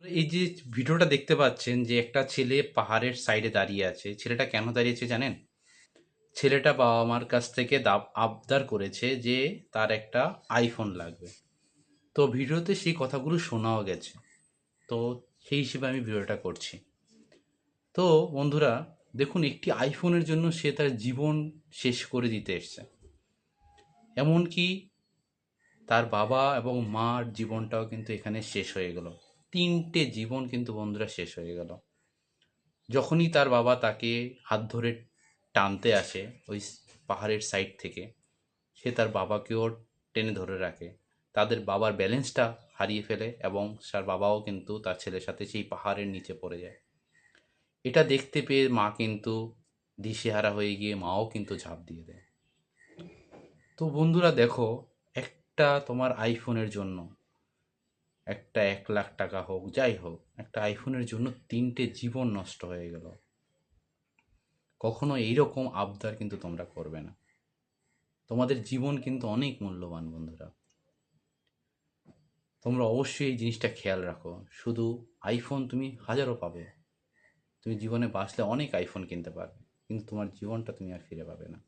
এই যে ভিডিওটা দেখতে পাচ্ছেন যে একটা ছেলে পাহাড়ের সাইডে দাঁড়িয়ে আছে। ছেলেটা কেন দাঁড়িয়েছে জানেন? ছেলেটা বাবা মার কাছ থেকে আবদার করেছে যে তার একটা আইফোন লাগবে। তো ভিডিওতে সেই কথাগুলো শোনাও গেছে। তো সেই হিসেবে আমি ভিডিওটা করছি। তো বন্ধুরা, দেখুন, একটি আইফোনের জন্য সে তার জীবন শেষ করে দিতে এসছে। এমনকি তার বাবা এবং মার জীবনটাও কিন্তু এখানে শেষ হয়ে গেল। তিনটে জীবন কিন্তু বন্ধুরা শেষ হয়ে গেল। যখনই তার বাবা তাকে হাত ধরে টানতে আসে ওই পাহাড়ের সাইড থেকে, সে তার বাবাকেও টেনে ধরে রাখে। তাদের বাবার ব্যালেন্সটা হারিয়ে ফেলে এবং তার বাবাও কিন্তু তার ছেলের সাথে সেই পাহাড়ের নিচে পড়ে যায়। এটা দেখতে পেয়ে মা কিন্তু দিশেহারা হয়ে গিয়ে মাও কিন্তু ঝাঁপ দিয়ে দেয়। তো বন্ধুরা দেখো, একটা তোমার আইফোনের জন্য, একটা 1 লাখ টাকা হোক যাই হোক, একটা আইফোনের জন্য তিনটে জীবন নষ্ট হয়ে গেল। কখনো এইরকম আবদার কিন্তু তোমরা করবে না। তোমাদের জীবন কিন্তু অনেক মূল্যবান বন্ধুরা। তোমরা অবশ্যই এই জিনিসটা খেয়াল রাখো। শুধু আইফোন তুমি হাজারো পাবে, তুমি জীবনে বাঁচলে অনেক আইফোন কিনতে পারবে, কিন্তু তোমার জীবনটা তুমি আর ফিরে পাবে না।